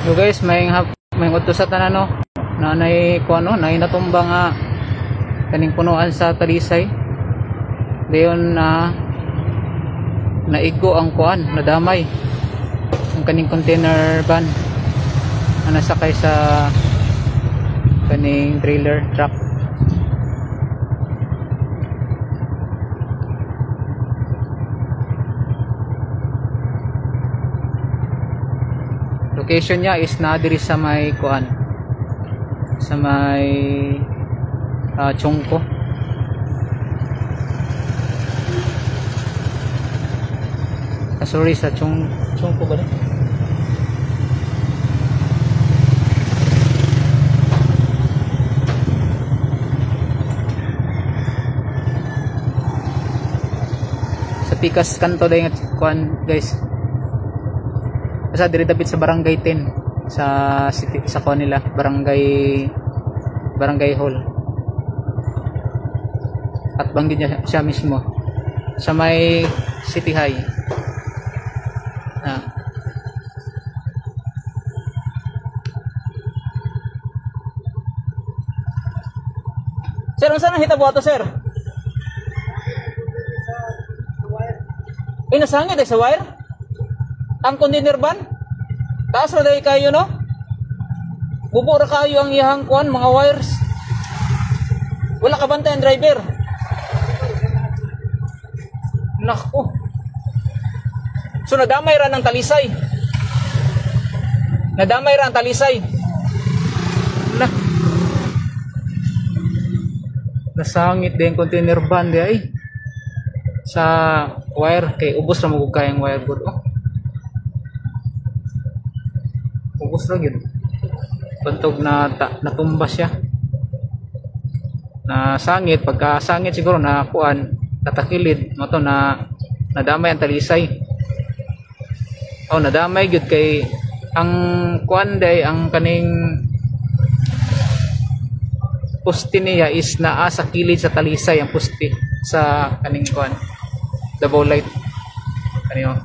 So guys, may udto sa tanan no. Nanay ko ano, nay natumba nga kaning punuan sa Talisay. Dayon na naigo ang kuan, nadamay ang kaning container van na nasakay sa kaning trailer truck. Location niya is na diri sa may kuan, sa may Chongko. Sorry, sa Chongko ba rin? Sa Pikas kanto dahil nga kuan guys. Basta diri dapit sa Barangay 10 sa city, sa kuan nila, Barangay Hall. At banggit niya siya mismo sa may City High. Sir, unsa nang hitabo ato, sir? Nasangit sa wire? Ang container van? Taas ra day kayo no? Bubo ra kayo ang iyang kuan mga wires. Wala ka bantay ang driver. Nako. So nadamay ra ng Talisay. Nadamay ra ang Talisay. Nasangit din container van di ay sa wire kay ubos ra mo kayang wire good. Ubos ra gyud. Bantog na natumba siya. Nasangit, pagkasangit siguro na kuan natakilid mo to na nadamay ang Talisay. Nadamay gyud kay ang kuan day ang kaning poste niya is naa sa kilid sa Talisay ang poste sa kaning kuan Davao Light kanyo.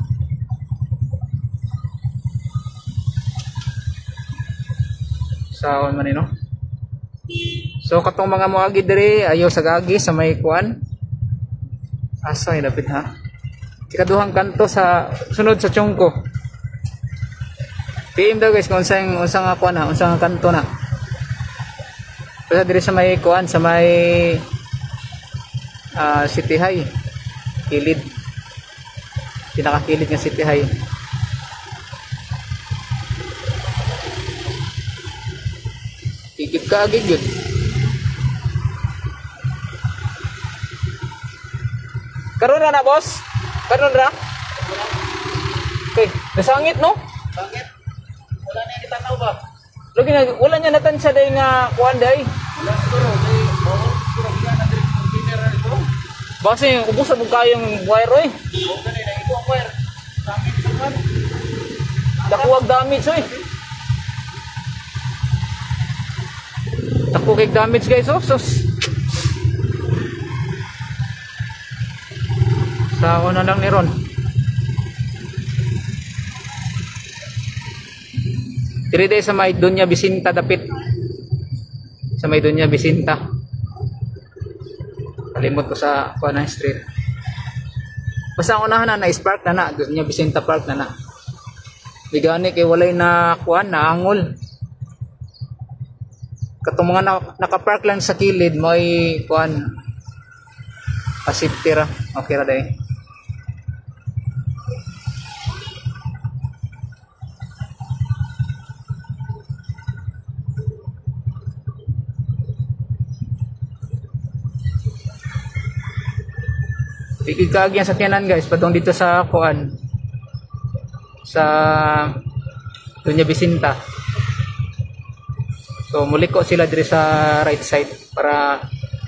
Sa man no. So katong mga moagi diri ayo sa gagi sa may kuan asa ay dapit ha. Ikaduhang kanto sa sunod sa Chongko. PM daw guys kung unsa nga kuan na, unsa nga kanto na. Basta diri sa may kuan sa may City High. Kilid. Pinakakilid nga City High. Ikip ka agad yun. Karon na boss? Karon ra? Okay, nasangit no? Bakit? Wala na kita tanaw ba? Lagi na wala niya natansya day nga kuan day. Wala siguro day siguro giya na diri container ito. Base ubos sa kayong wire oy. O gani na ito ang wire. Damage man. Dakuwag damage oy. Dako kay damage guys oh. Sus. Sa una lang ni Ron. Diri day sa may Doña Bisinta dapit. Sa may Doña Bisinta. Kalimot ko sa Kuana Street. Basta ang unahan na spark na Doña Bisinta Park na. Bigani kay walay na kuan na angol. Katong mga naka-park lang sa kilid may kuan pasipti ra. Okay ra day. Bigig kaagi ang sakyanan guys patong dito sa kuan sa Doña Bisinta. So muliko sila diri sa right side para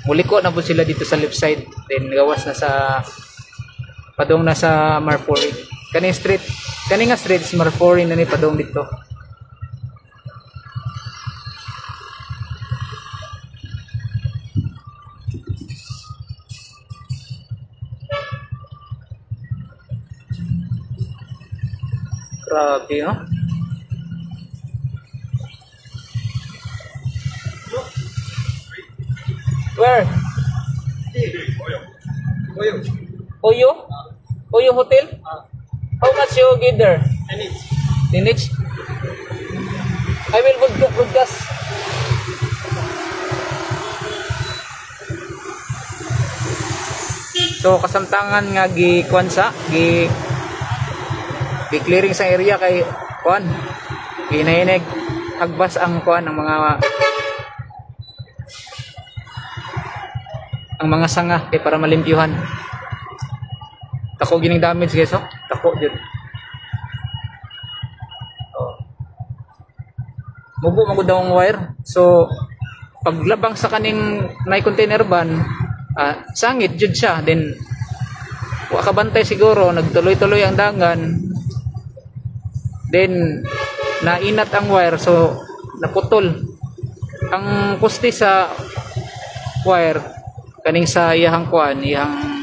muliko na po sila dito sa left side, then gawas na sa padong na sa Marfori. Kani nga street is Marfori na ni padong dito. Grabe, no? Where? Oyo. Oyo? Oyo Hotel? How much you give there? Dinich? I will broadcast. So kasamtangan nga gi kuan sa gi clearing sa area kay kuan ginaineg agbas ang kuan ang mga sanga kay para malimpyuhan. Tako gining damage guys, oh. Tako jud. Oh. Mubo magud daw ang wire. So paglabang sa kaning may container van, sangit jud siya, then wa ka bantay siguro, nagtuloy-tuloy ang dangan, then nainat ang wire, so naputol ang poste sa wire kaning sa iyang kuan, iyang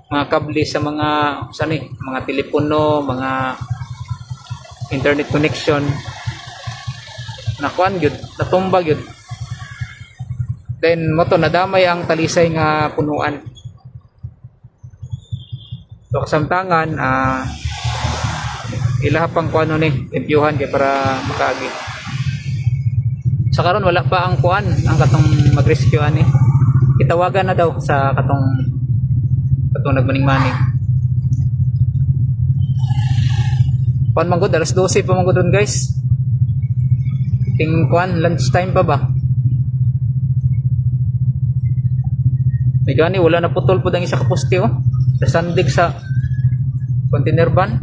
mga kable sa mga mga telepono, mga internet connection, na kuan gyud, natumba gyud. Then moto nadamay ang talisay nga punuan. So kasamtangan ilaha pang kuano ni impyuhan kay para makaagi. Sa karon wala pa ang kuan ang katong mag-rescue ani. Itawagan na daw sa katong nagmaning-maning. Kuan man gud alas 12 pa man gud guys. Ting kuan lunch time pa ba? May gani wala na putol po ang isa ka poste, oh. Sa sandig sa container van.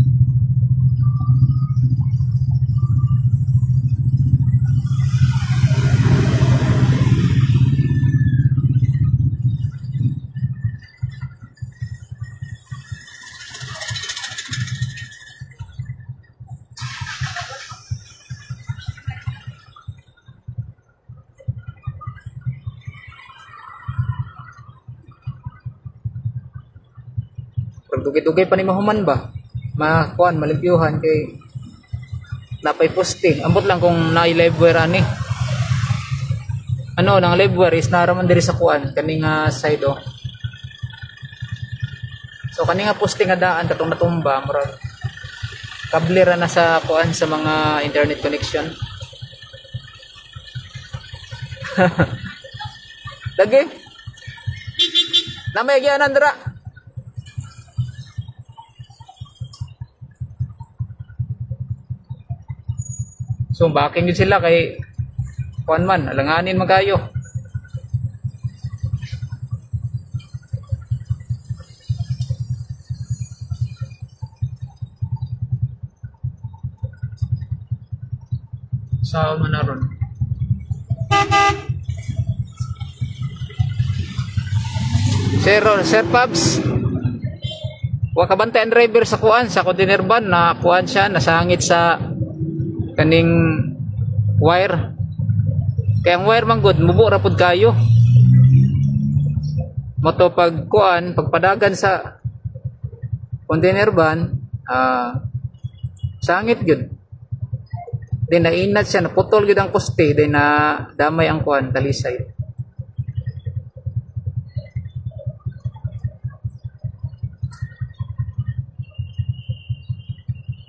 Dugay-dugay pa ni mahuman ba? Makuan, malimpyuhan kay napay poste. Ambot lang kung naay live wire ani. Ano, nang live wire is naraman diri sa kuan kaning side, oh. So kaning poste nga daan katong natumba, murag kable ra na sa kuan sa mga internet connection. Lagi. Namay gyanan dira. So backing yun sila kay kuan man, alanganin magayo. Sa manaron. Sir Pabs. Wa ka bantay ang driver sa kuan sa container van na kuan siya nasangit sa kaning wire. Kaya ang wire man good mubo ra pud kayo. Moto pag kuan pagpadagan sa container van sangit gyud. Then nainat siya, naputol gyud ang poste, then na damay ang kuan talisay.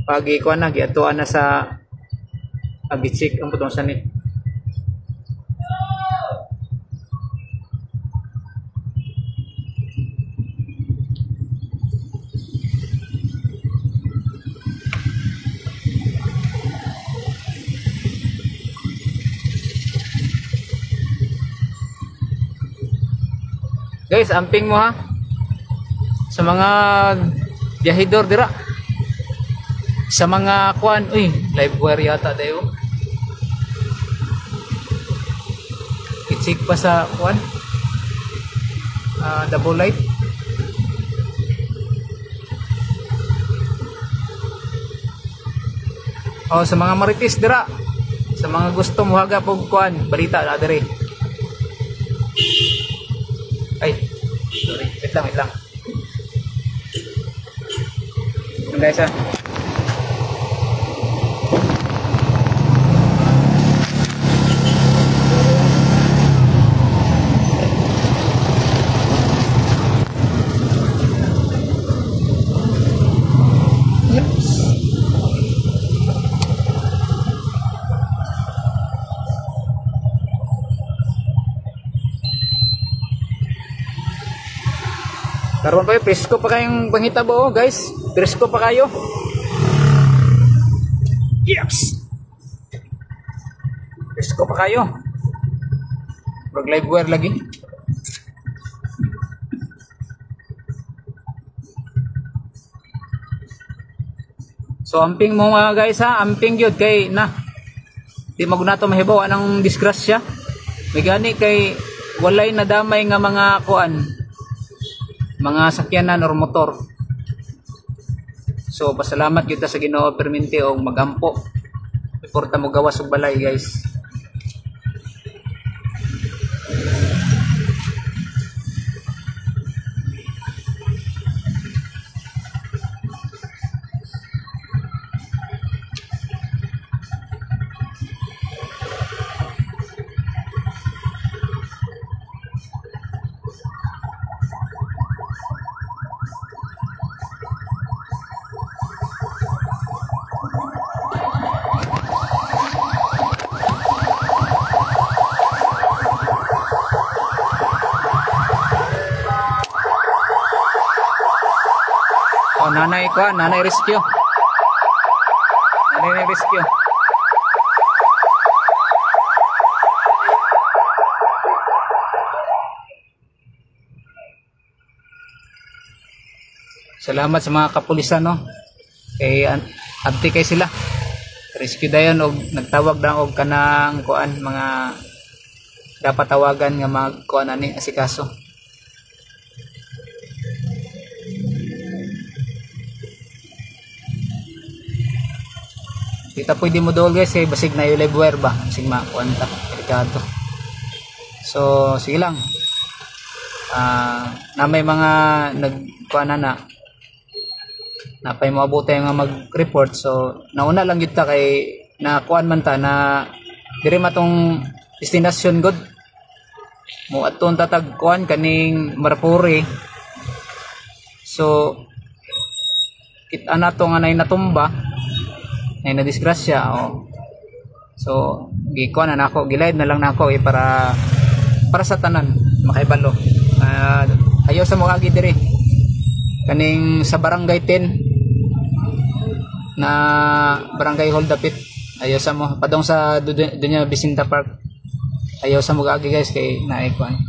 Pag kuan na giatuan na sa agichik ang putong sani. Guys, amping mo ha sa mga biyahidor dira, sa mga kuan, uy, live wire yata dayo. I-check pa sa kuan, double light. O sa mga marites dira, sa mga gusto muhaga pog kuan, balita na diri. Ay, sorry, wait lang. Guys, Karon pa presko pa kayong panghitabo guys. Presko pa kayo. Yes. Presko pa kayo. Mag live wire lagi. So amping mo mga guys ha, amping yun kay na. Di magunato mahibaw anang disgrasya. May gani kay walay nadamay nga mga kuan, mga sakyanan or motor. So pasalamat kita sa Ginoo perminti og magampo. Importa mo gawas og balay guys. Oh, nanay ko, nanay rescue. Nanay rescue. Salamat sa mga kapulisan no. Kay abti kay sila. Rescue dayon og nagtawag na og kanang kuan mga dapat tawagan nga mag kuan ani asikaso. Kita pwede mo dool guys eh, basig na yung live wire ba basig makuanta, delikado. So sige lang, na may mga nagkuana na napay mo abuti nga mag-report. So nauna lang yun ta kay nakuan man ta na diri matong destination good mo aton tatag kuan kaning Marpuri. So kita na to nga nay natumba ay na disgrasya. Oh. So gikuan na nako, gilid na lang nako eh, para sa tanan makaibalo. Ayaw sa mukagi diri kaning sa barangay 10 na barangay Holdapit. Ayaw sa mo padong sa dunya Bisinta Park. Ayaw sa mukagi guys kay naikuan.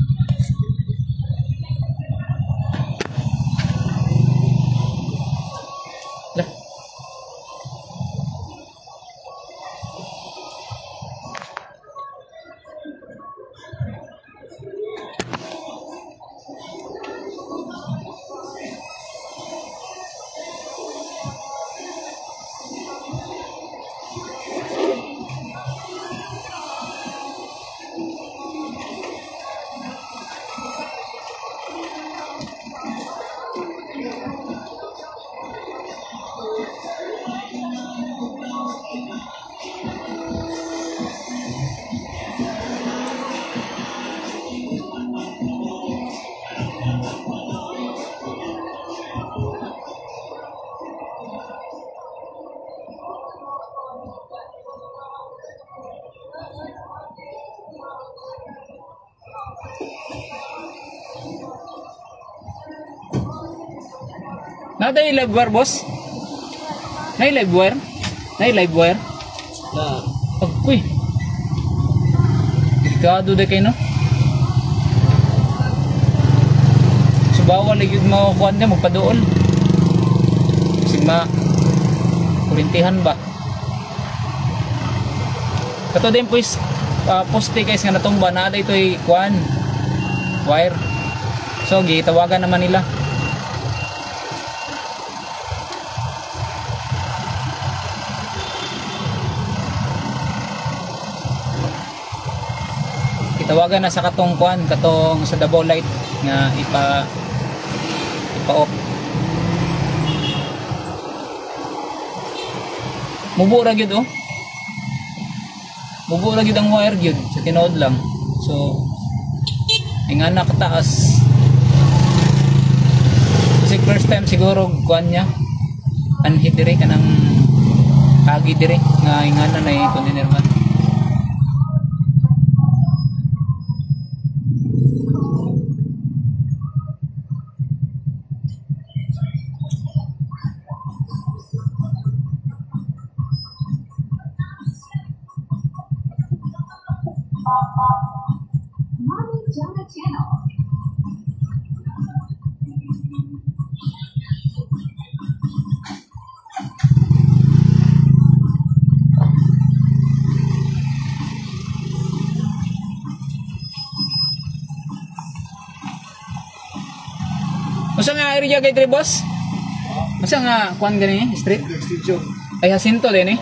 Nada yung live wire boss? Na yung live wire? Na yung live wire? Na. Pagkuy. Delikado na kayo no? So bawal lagi mo kuhan niya magpadool. Sigma kurintihan ba? Kato din po is poste guys nga natumba na ada ito yung kuhan wire. So gitawagan naman nila. Tawagan na sa katong kuan, katong sa double light nga ipa-off. Mubura gyud oh. Mubura gyud ang wire gyud sa tinuod lang. So ingana kataas. Kasi first time siguro kuan niya. Anhi dire kanang agi dire nga ingana na container man. Masa nga area kay Tre boss? Masa nga kuan gani street? Extension. Ay Jacinto din eh.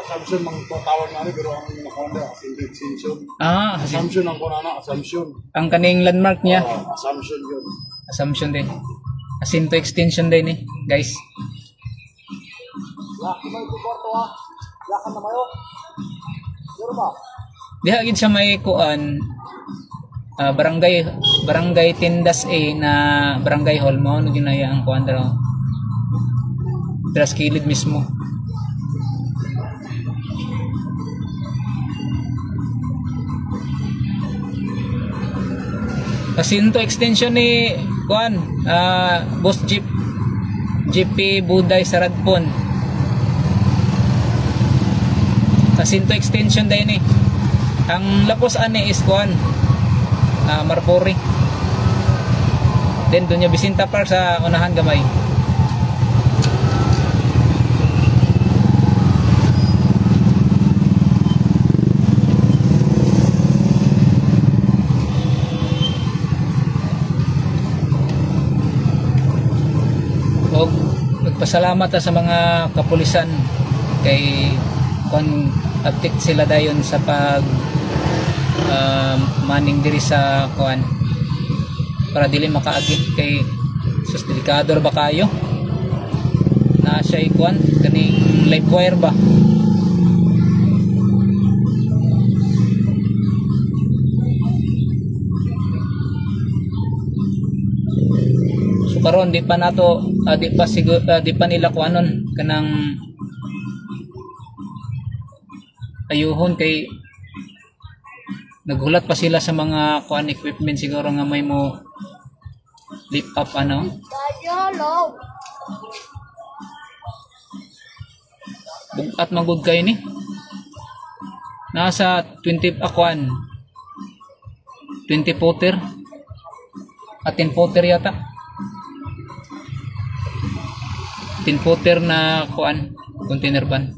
Assumption mang tawag na pero ang nakonda extension. Ah, Assumption ang kunana, assumption. ang kaning landmark niya. Assumption yun. Assumption din. Jacinto extension din eh, guys. Laki may kuporto ha. Yakan na mayo. Sure ba? Diha gid siya may kuan barangay Tindas A na barangay hall mo no ginaya ang kuan daw. Dras kilid mismo. Jacinto extension ni kuan Boss Jeep GP Buday Saradpon. Jacinto extension din eh. Ang lapos ani is kuan Marpori. Then doon yung Bisinta Park sa unahan gamay. O nagpasalamat sa mga kapulisan kay kon update sila dayon sa pag maning diri sa kuan para dili makaagi kay sus delikado ba kayo na siya kuan kaning live wire ba. So karon di pa nato di pa nila kuanon kanang ayuhon kay naghulat pa sila sa mga kuan equipment siguro nga may mo lift up ano. Bugat magud kay ni. Nasa 20 akuan. 20 footer. At 10 footer yata. 10 footer na kuan container van.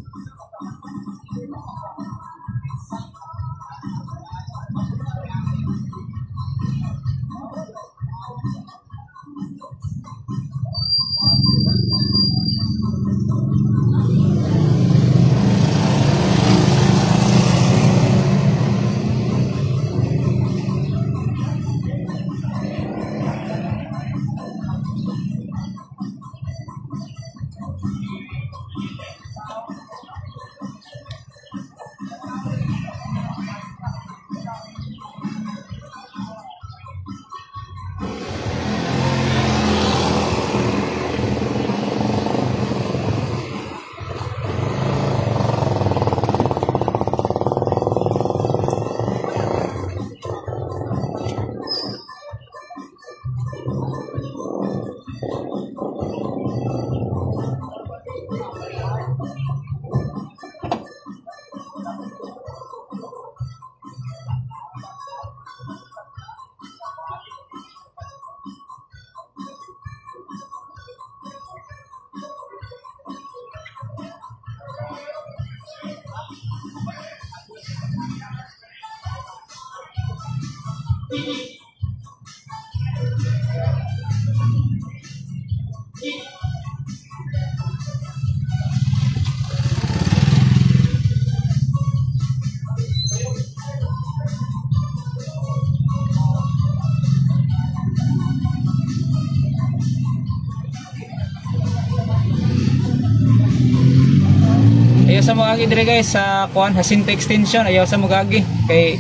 Ayaw sa magagi dire guys sa kuan Jacinto extension, ayaw sa magagi kay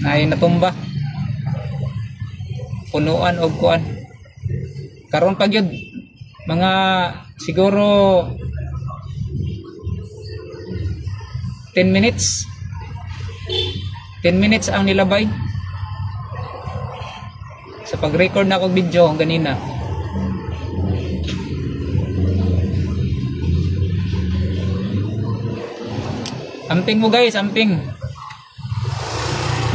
ay natumba punuan og kuan karon pag yun mga siguro 10 minutes ang nilabay sa pag-record na akong video ganina. Amping mo guys, amping.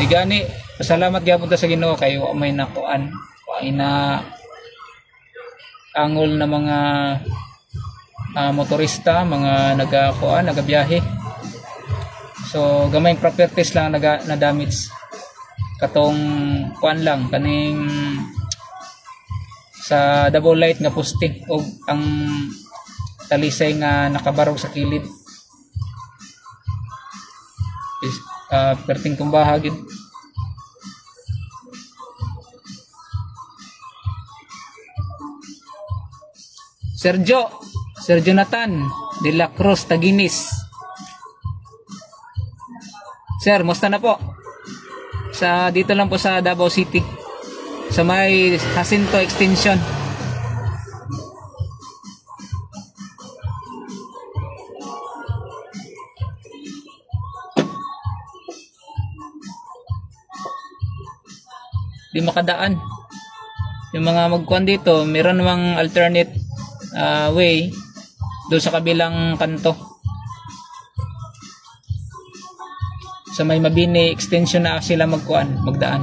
Di gani Pasalamat gyapon ta sa Ginoo kay wa may nakuan, wa ina angol na mga motorista, mga nagakuan, nagabiyahe. So gamay properties lang na damage. Katong kuan lang kaning sa double light nga poste o ang talisay nga nakabarog sa kilid. Perting tumbaha gid. Sergio Nathan de la Cruz Taginis. Sir, musta na po? Sa dito lang po sa Davao City. Sa may Jacinto Extension. Di makadaan. Yung mga magkuhan dito, meron namang alternate way doon sa kabilang kanto. Sa may Mabini extension na sila magdaan.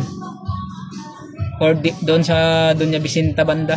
Or doon sa Doña Vicenta banda.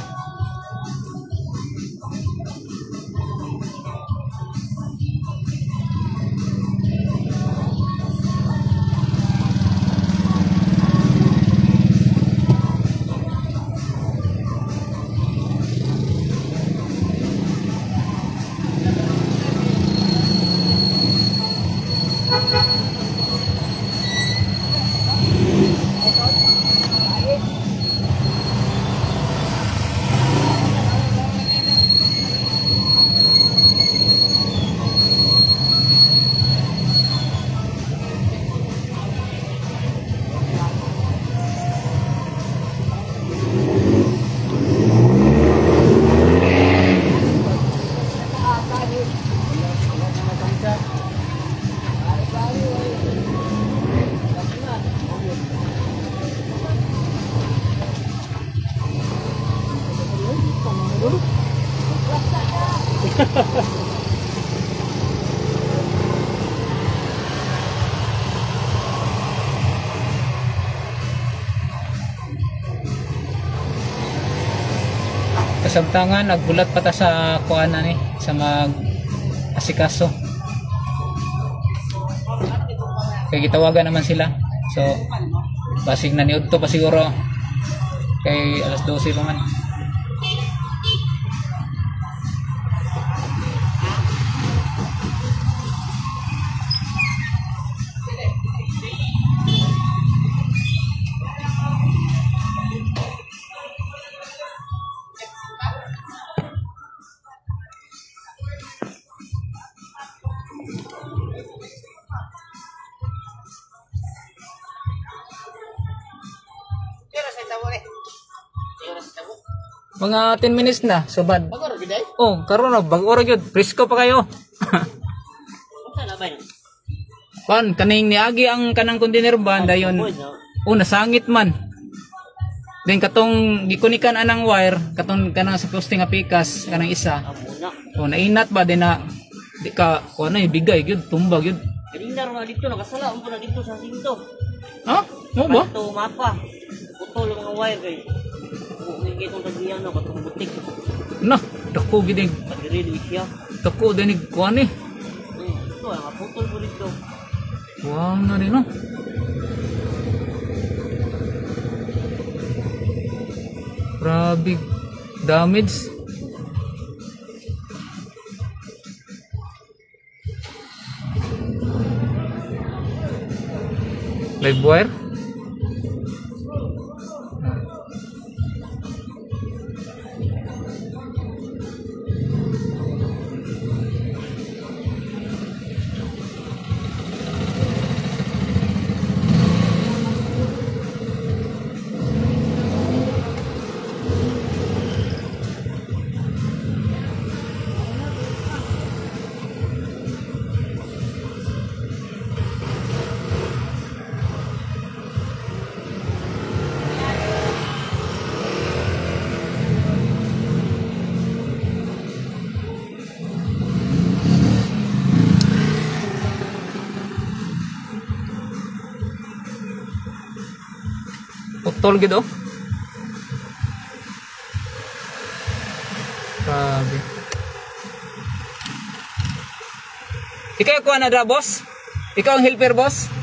Kasamtangan nagbulat pa ta sa kuana ni sa mag asikaso. Kay gitawagan naman sila. So basig na niudto pa siguro kay alas 12 pa man. Mga 10 minutes na, subad. Bago ra giday? Oh, karon na bag-ora gyud. Presko pa kayo. Unsa na ba? Pan kaning niagi ang kanang container ba dayon. Oh, nasangit man. Then katong gikunikan anang wire, katong kanang sa poste nga pikas kanang isa. Amuna. Oh, nainat ba din na di ka kuno bigay gyud, tumbag gyud. Kanina ra dito nakasala umpo na dito sa sinto. Ha? Mo ba? Ito mapa. Putol ang mga wire kay. Kung itong tagiyan na katong butik. Na, dako gid. Padiri siya. Dako dinig kuan eh. Ito ang putol po dito. Wow na rin no. Grabe damage. Live wire. Saktol gid oh. Grabe. Ikaw yung kuha na dra, boss? Ikaw ang helper, boss?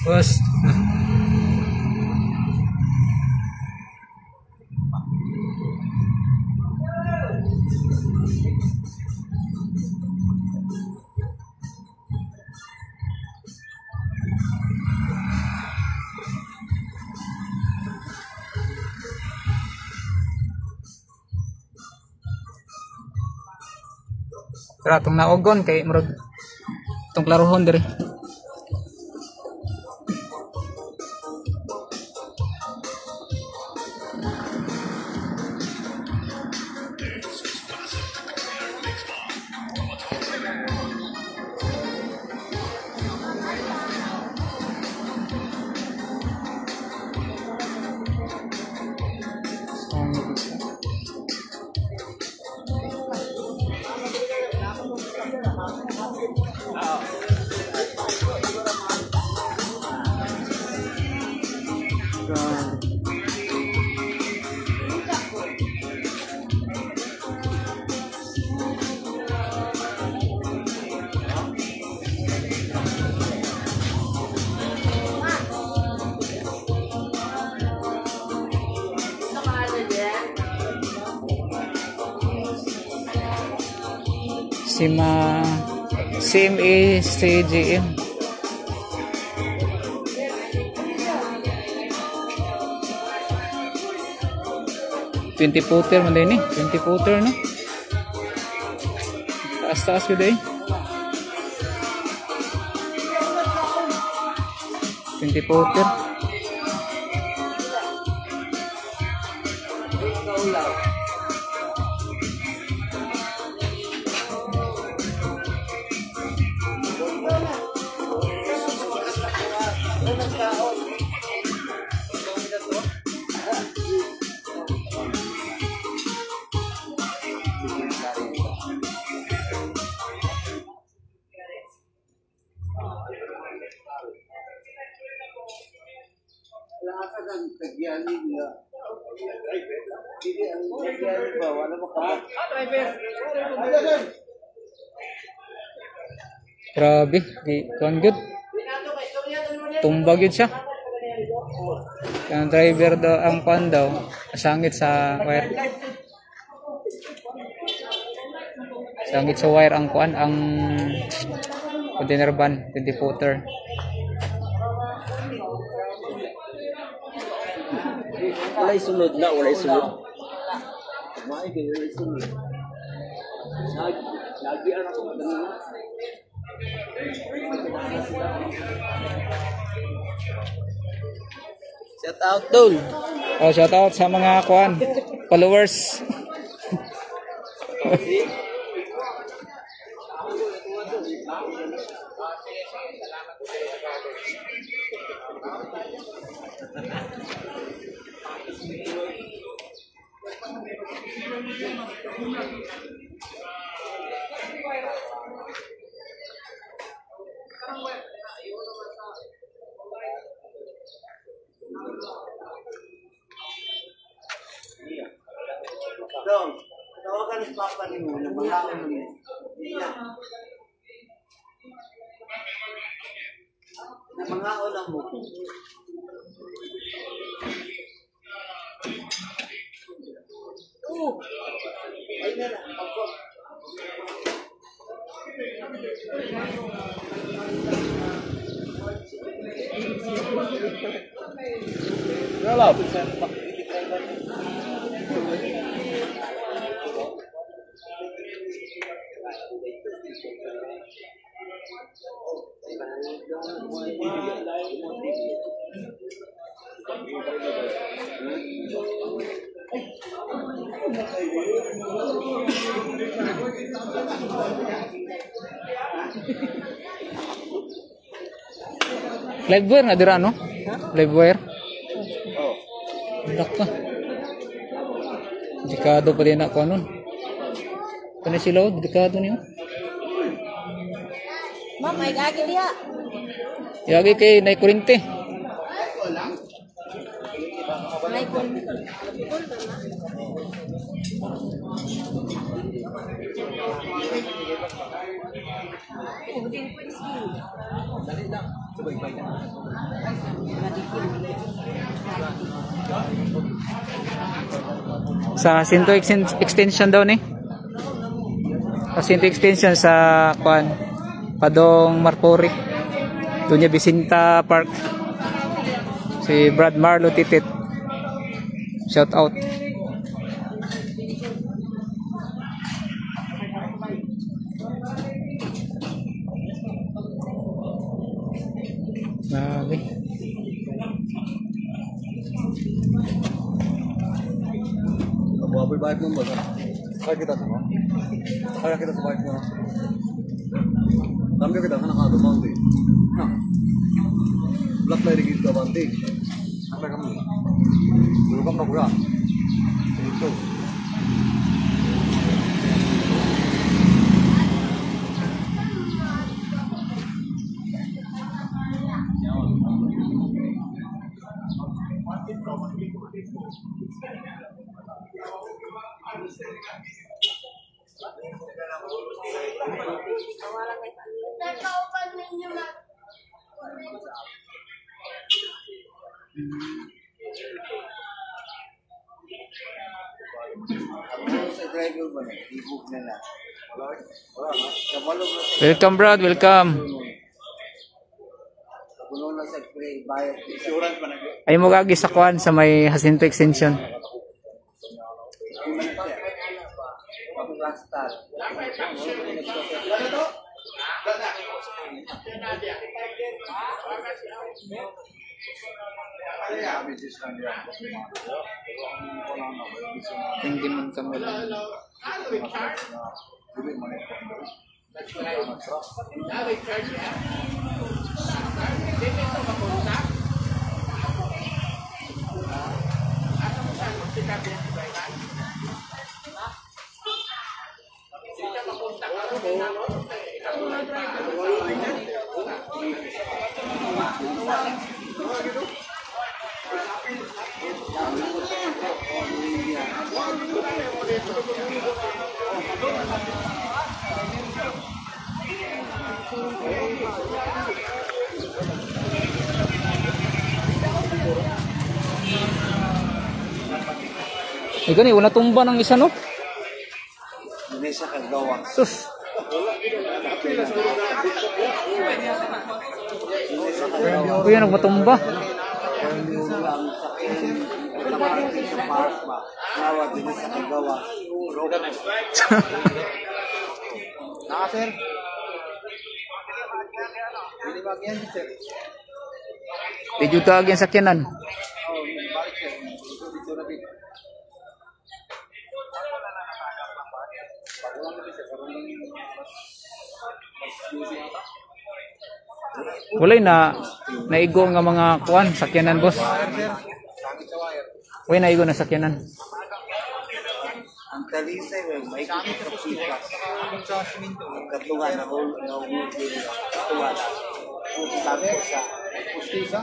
Boss. Tara, itong naogon kay murag itong klarohon diri. CMA CGM 20 footer man din 20 footer no taas ko din 20 footer Grabe, di kuan good. Tumbag yun siya. Ang driver daw ang kuan daw, sangit sa wire. Sangit sa wire ang kuan ang container van, 20 footer. Walay sunod na, walay sunod. May kayo walay sunod. Lagi anak ko madali. Shout out Dol. Oh, shout out sa mga kuan followers. Dong, tawagan ni Papa ni mo na mangaon mo niya. Na mangaon lang mo. Ay na lang, pagko. Galap. Livewire na dira no? Livewire. Dak ka. Delikado pa din ako nun. Kani sila o, delikado niyo. Ma'am, ay gagi diha. Yagi kay nay kurente. May kun. Sa Sinto extension daw ni. Sa Sinto extension sa kuan Padong Marporic. Doon niya Bisinta Park. Si Brad Marlo Titit. Shout out. Grabe. Apoy bike mo ba? Kaya kita sama. Kaya kita sa bike mo. Dami kita kana ka dumante. Ha. Black light gid ka bante. Apa kamu? Dulu kan pura. Itu. Welcome Brad, welcome. Ay mo gagi sa kuan sa may Jacinto extension. Hindi man kami lang. Ikaw ni, wala tumba ng isa no? Hindi sa kagawa. Sus. Uy, yan nagmatumba. Naka sir. Hindi ba yan sir? Di juta agyan sakyanan. Walay na naigo nga mga kuan sakyanan boss. Way naigo na sakyanan. Ang talisay may gamit sa pikas. Ang katungan na hul na katungan. Sabi ko sa pustisa.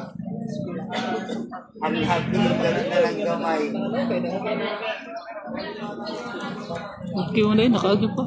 Ang hagdi na lang gamay. Okay mo na yun, nakaagyo pa.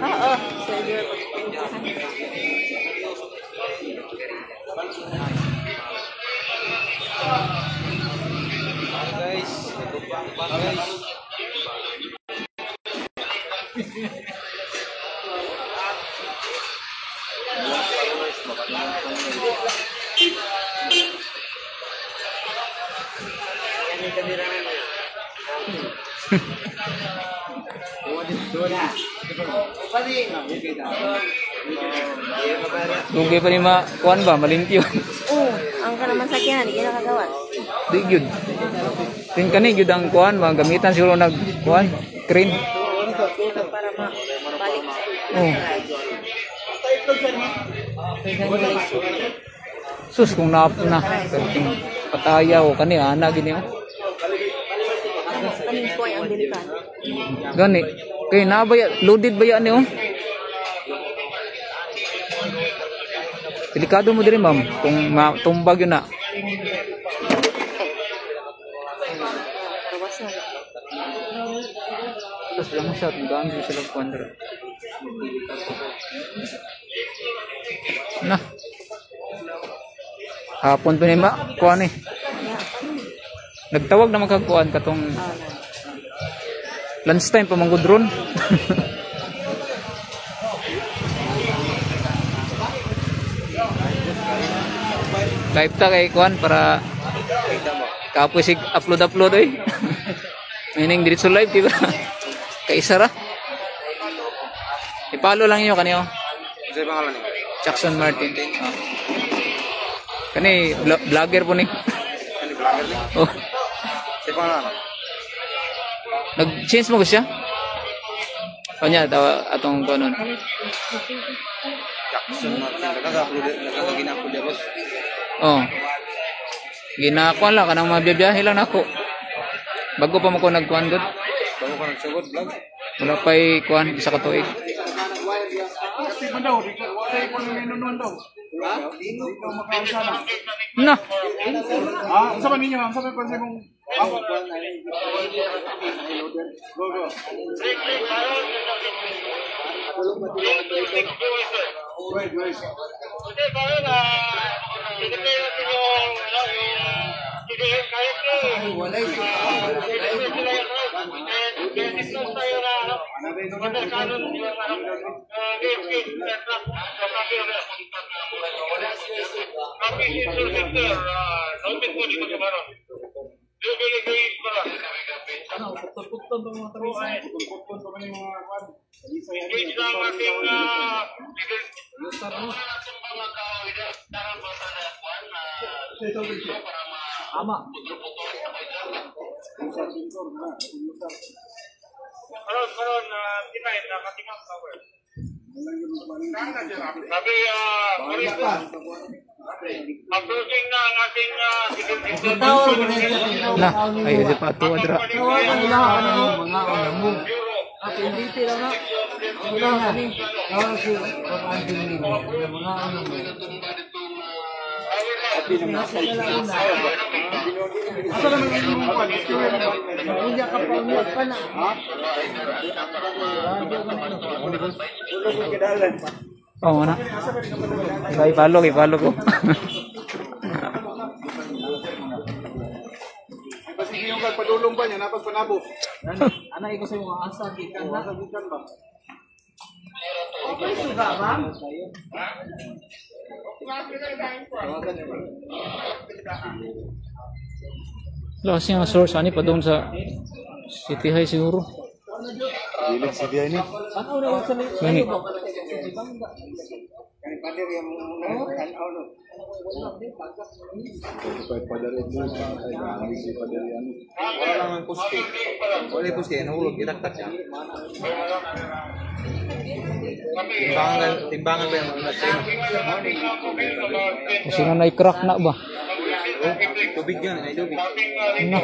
Oo. Server pagpuntahan. Guys, guys. Lugay pa ni kuan ba malimpyo. Oo. Ang ka naman sakyan, hindi nakagawa. Di gyud. Tin kani gyud ang kuan ba gamitan siguro nag kuan crane. Para mabalik sa Oh. Sus kung na perting pataya o kani ana gini oh. kanin ko ang delikado. Gani kay na ba loaded ba yan oh? Delikado mo diri ma'am kung matumbag yun na. Tawas na. Tapos lang siya gaan di sila kuandra. Na. Hapon pa ni ma kuan eh. Nagtawag na magkakuan katong lunchtime pa manggod ron. Live ta kay kuan para kapoy sig upload oy. Meaning diretso live di ba? Kay Sara. I-follow lang niyo kaniyo. Sa pangalan ni Jackson Martin. Kani vlogger po ni. Ano vlogger ni? Oh. Sa pangalan. Nag-change mo ko siya? Kanya tawa atong kanon. Jackson Martin. Nagkaka-upload dia boss. Oh. Ginakuan lang kanang mabiyahe lang ako. Bago pa mo ko nagkuan gud. Bago ka nagsugod vlog. Wala pa'y kuan isa ka tuig. Kasi mo daw, wala ko na minunon daw. Ha? Dino ko makausa na. Na. Ah, unsa man ninyo? Unsa man pansin mong ako? Go go. Wait, wait. Ama. Karon kinay na katingap power. Sabi approaching na ang ating Na. Ay di pa tuwa dra. mga mo. Hindi lang na. Wala na ni. Si pag-anting ni mga mo. Asa naman yung mga hindi ka pa mo pa na. Ha? Oh, na. Ay follow ko. Kasi yung padulong ba niya napagpanabo. Ana iko sa mga asa gikan na. Gikan ba? Okay suga ba? Wala siyang source ani pa doon sa City High siguro. Dilig si dia ini. Ano na sa Gani. Kani pader yang ano no. Pader itu ay si pader yan. Wala lang ang puste. Wala puste nahulog gitaktak siya. Timbangan ba yung nasin? Kasi nga na-crack na ba? Tubig yan, ay tubig. Na.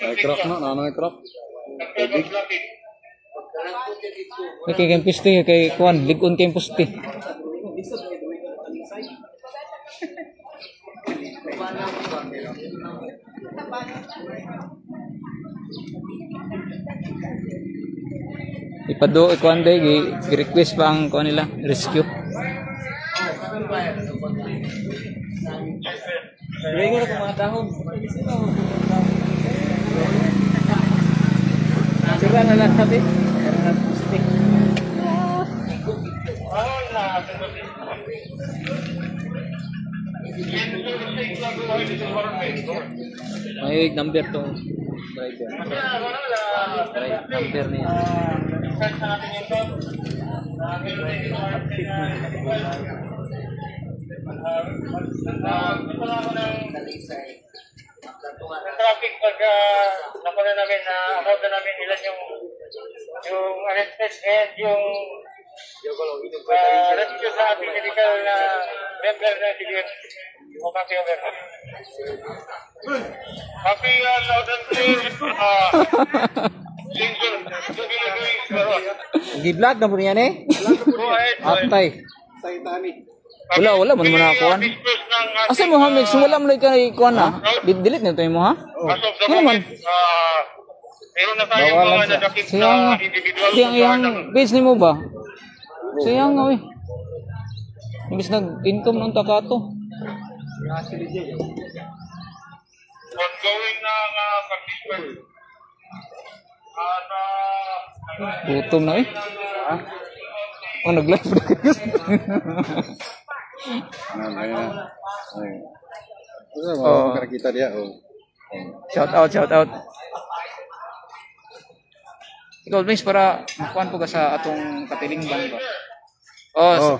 Ay crack na, nanay crack. Tubig. Kay kay piste kay kuan ligon kay piste. Ipado ikuan day gi-request pa ang kuan nila rescue. Bigay ko mga dahon. Sira na lang sabi. May number to driver. Number niya. Traffic pagka napala namin na account na namin ilan yung arrested and yung rescue sa ating medical na member na CDF. O copy over. Copy Southern State Single Gi-vlog na po niyan eh. Go ahead. Atay. Wala man kuan. Disperse ng Asa mo ha mix wala mo lay ka kuan na. Delete nito mo ha. as of the Ano man? moment, meron na tayong mga nadakip Sayang. na individual. Sayang yung page ni mo ba? Sayang nga eh. Imbis nag-income ng takato. Ongoing na pag-disperse. At Gutom na eh. Oh, nag-live na kayo. Oh, kita dia. Oh. Shout out. Ikaw, Vince, para makuhan po ka sa atong katilingban ba? Oh.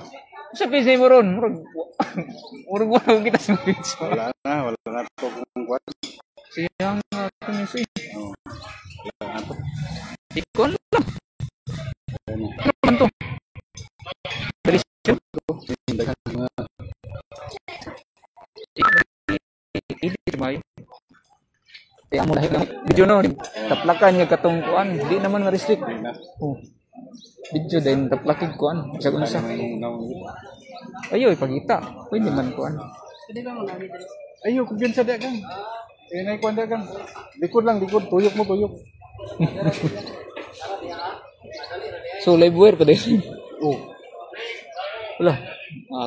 Sa page mo ron. Murag wala kita sa page. Wala na to kung kuan. Siyang ito niya Oh. Wala na to. Ikon lang. Ano man to? Delisyon ko. Edit may. Kaya mo dahil video no, taplakan nga katong kuan, di naman ma-restrict. Oh. Video din taplakig kuan, sa unsa. Ayo ipagita. Pwede man kuan. Ayo kumpiyansa dia kang. Nay kuan dia kang. Likod, tuyok mo. So live wire pa din. Oh. Wala.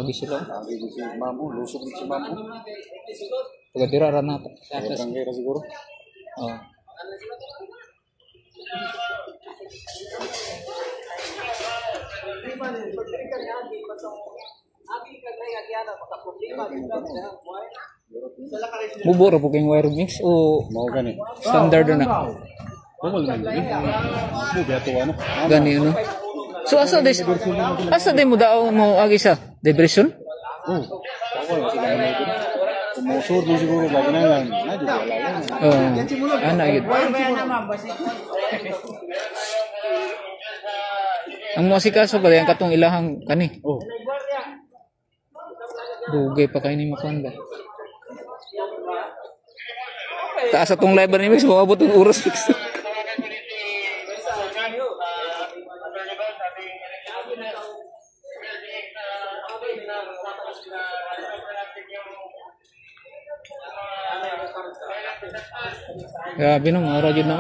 Agi sila. Lagi si Mamu, lusok si Mamu. Taga-tira ra na sa atas. Tangkay ra siguro. Oh. Bubura po kayong wire mix o Mau gani. standard na? Bumol man yun. Mo beto ano. Gani ano? So asa din mo daw mo agi sa depression? Oh. Bawal sila na ito. Kumusur mo siguro lagi na lang. Na di wala yan. Oh. Ana yun. Ang musikaso ba yung katong ilahang kani? Oh. Dugay pa kayo ni makuan ba? Taas atong live ni Mix, mabot ang oras. Grabe no, mga radyo na.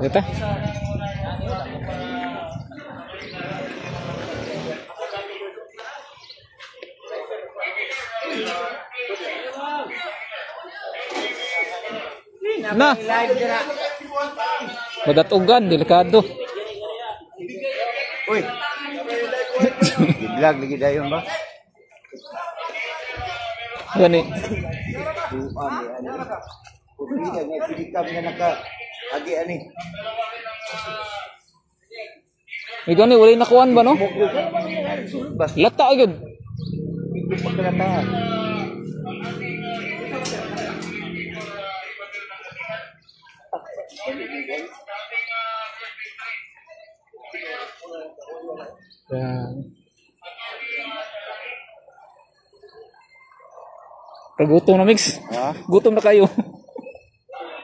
Kita. Na. Madatugan, delikado. Uy. Vlog lagi dayon ba? Gani. Kuya nga pidikam nga naka agi ani. Ikaw ni wala nakuan ba no? Lata agad. Ito pagkalata. Gutom na Mix. Ha? Gutom na kayo.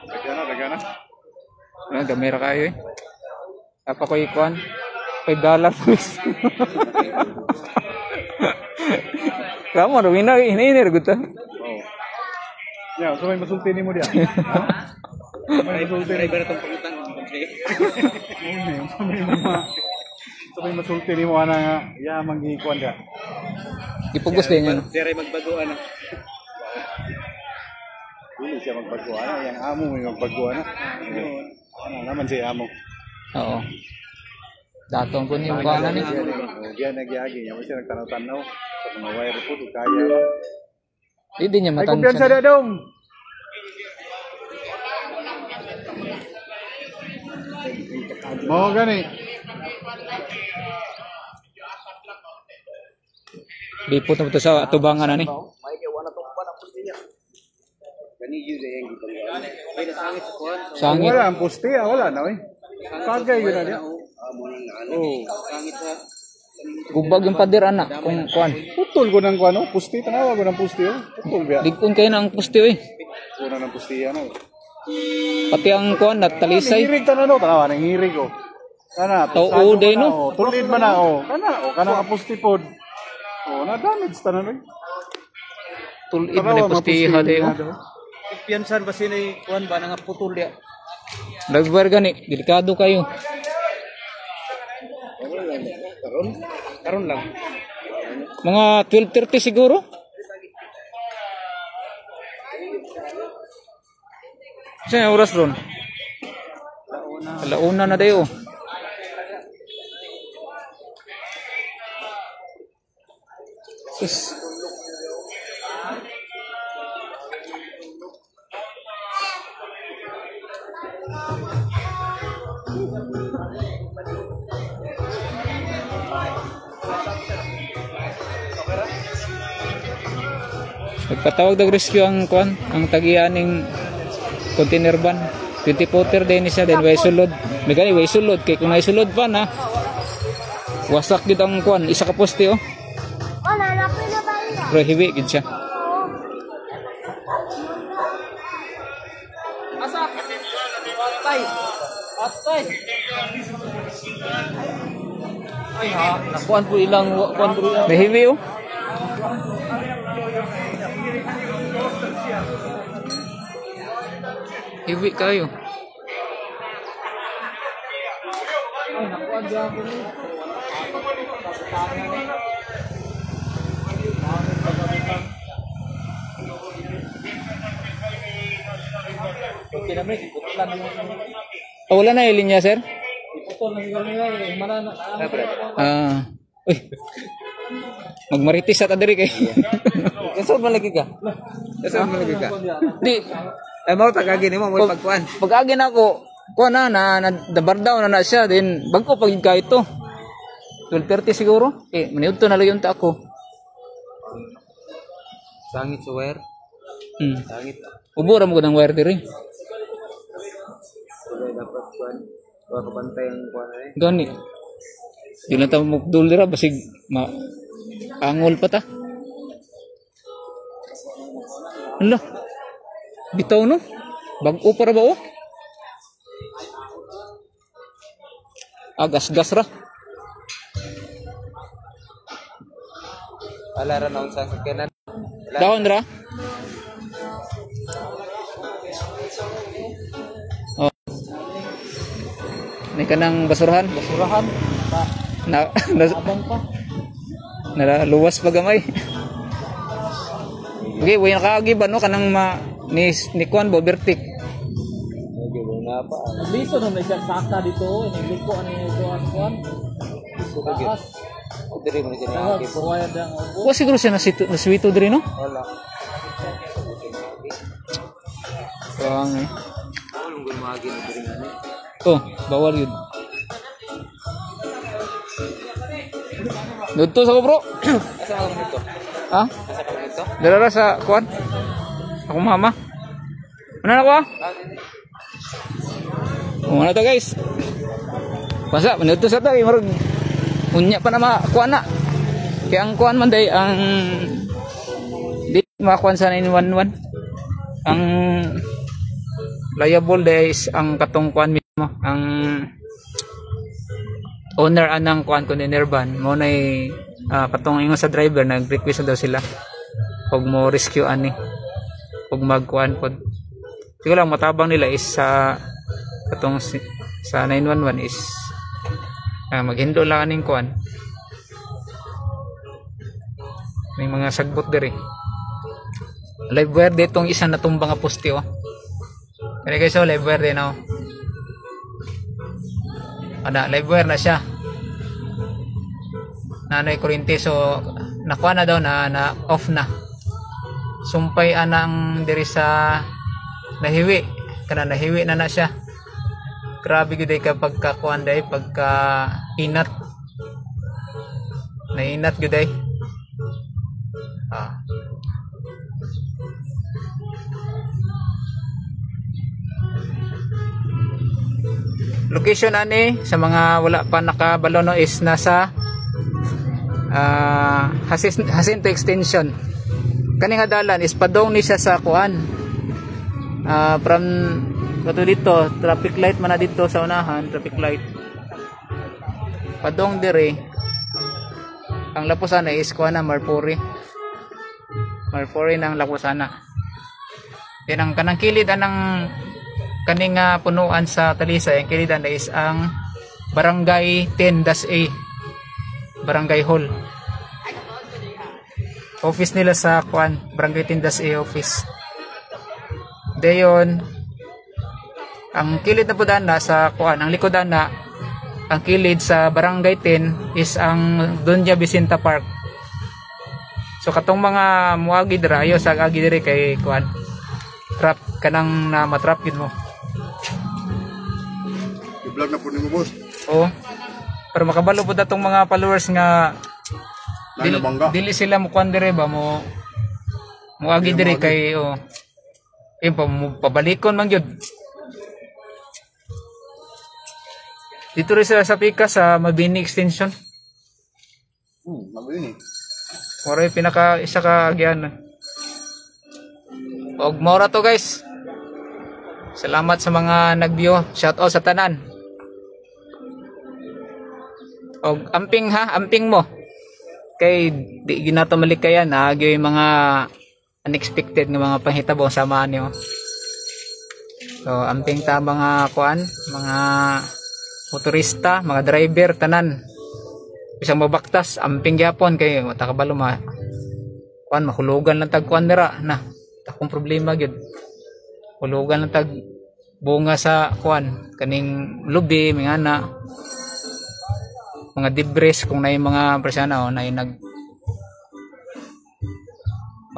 Dagana. Gamera kayo eh. Apa ko ikuan? $5 please. Kamu ro ini guta. Oh. Ya, so may masulti nimo dia. May masulti driver tong pangutang so may masulti nimo ana nga ya manggikuan ka. Ipugos din yan. Siya ray magbago ano. Dili siya magbago ana, yang amo may magbago ana. Ano naman siya amo. Oo. Datong po niyo ba ni? Dia nagyagi niya, siya nagtanaw-tanaw sa mga wire po kaya ba. Hindi niya Ay kumpiyansa matansya. dia dong. Mo gani. Lipot na to sa tubangan ani. Sangit. Wala ang pusti, wala na eh. Kagay yun na dia. Oh. Gubag yung pader anak kung kuan. Putol ko ng kuano, pusti tanawa ko ng pusti oh. Putol biya. Digkon kayo ng pusti oy. Una ng pusti ano. Pati ang kuan at talisay. Hirig tanaw tanawa nang hirig ko. Kana Tao day no. Tulid man na oh. Kana ka pusti pod. Oh, na damage tanan oy. Tulid man yung pusti hade oh. Piyansan ba sinay kuan ba nga putol ya? Driver gani, delikado kayo. Karon lang. Mga 12:30 siguro. Saan yung oras ron? Alauna na dayo. Sus. Nagpatawag ng rescue ang kuan, ang tagianing container van. 20 footer din siya, then way sulod. May gani way sulod kay kung naisulod pa na. Wasak gid ang kuan, isa ka poste oh. Pero hiwi gid siya. Atay. Ay ha, nakuan po ilang kuan po ilang. May hiwi oh. Hiwi kayo. Ay nakuan diyan po ni. Okay na may iputulan na mo. Oh, wala na yung linya, sir? Iputol na siguro nila eh. Mana na. Uy. Magmaritis at adiri kay. Kasod malagi ka. Kasod malagi ka. Di, Ay mo tagagi nimo mo pagkuan. pag-agin ako, kuha na dabar daw na siya, then bago pag ka ito. 12:30 siguro. Maniud to na layon ta ako. Sangit sa wire. Sangit. Ubura mo ko ng wire diri. Wala dapat kuan. Wa ka bantay ang kuan eh. Gani. Di na ta mukdul dira basig angol pa ta. Hala. Bitaw no? Bag-o para ba oh? Gas-gas ra. Alara na unsa sakyanan. Dawon ra. Oh. Ni kanang basurahan. Basurahan. Na, Abang pa. luwas pa gamay. Okay, way nakaagi ba no kanang ni kuan bo vertic. Okay, wala pa. Liso na may saka dito, liko ani kuan. So kagit. Diri mo diyan ang tipo. Wa siguro siya naswito diri no? Wala. Bawang eh. Ulong gumagi na diri ngani. Oh, bawal yun. Dito sa ko bro. Asa ka dito? Ha? Asa ka dito? Dala sa kuan. Ako mama. Ano na ko ah? Ano to guys? Basta menuto sa tayo marag unya pa na makuan na. Kaya ang kuan man day ang di makuan sa 911. Ang liable day is ang katong kuan mismo ang owner anang kuan container van mo nay katong ingon sa driver nag-request daw sila og mo rescue ani og magkuan pod. Siguro lang matabang nila is sa katong sa 911 is maghindo lang aning kuan. May mga sagbot diri. Live wire ditong isa natumbang nga poste oh. Kani guys, so live wire din oh. Ada live wire na siya. Nanay kuryente so nakuha na daw na off na. Sumpay anang diri sa nahiwi. Kana nahiwi na siya. Grabe gud ay kapag kakuan day pagka inat. Nainat gud ay. Location ani sa mga wala pa nakabalo no is nasa Jacinto Extension. Kani nga dalan is padong ni siya sa kuan. From kato dito, traffic light man na dito sa unahan, traffic light. Padong dire. Ang Lapusana is kuan na Marpuri. Marpuri ng Lapusana. Yan ang kanang kilid anang kaning punuan sa Talisay, ang kilidan is ang Barangay 10-A Barangay Hall. Office nila sa kuan, Barangay 10-A office. Dayon ang kilid na pudan na sa kuan, ang likodan na ang kilid sa Barangay 10 is ang Doña Vicenta Park. So katong mga muagi dira ayo sa agi diri kay kuan. Trap kanang na matrap gid mo. I-vlog na po ni mo, boss. Oo. Para makabalo po datong mga followers nga dili sila mo kuan dire ba mo agi dire kay pabalikon man gyud. Dito rin sila sa Pika sa Mabini Extension. Mabini. Moray pinaka isa ka agyan. Og mora to guys. Salamat sa mga nag-view. Shout out sa tanan. Og amping mo. Kay di ginato malikayan agyo yung mga unexpected nga mga panghitabo samaan niyo. So amping ta mga kuan, mga motorista, mga driver tanan. Bisang mabaktas amping gyapon kay matakabalo kuan mahulugan lang tag kuan dira na. Takong problema gyud. Hulugan lang tag bunga sa kuan kaning lubi mingana. Mga debris kung nay mga persona nay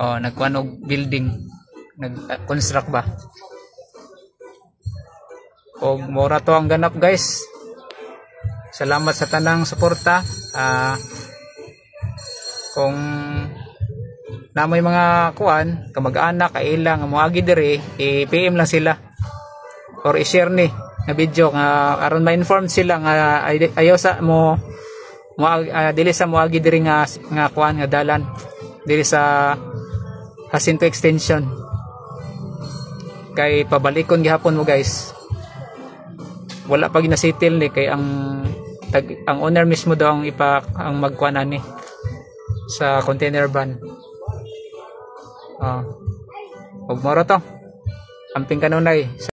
nagkuan og building, nag-construct ba. Og mora to ang ganap guys. Salamat sa tanang suporta. Kung na may mga kuan, kamag-anak, kailang moagi diri, i-PM lang sila or i-share ni na video nga aron ma-inform sila nga ayo sa mo dili sa moagi diri nga kuan nga dalan dili sa Jacinto Extension. Kay pabalikon gihapon mo guys. Wala pa ginasettle ni kay ang owner mismo daw ang magkuan ani sa container van. Og moro to. Amping kanunay.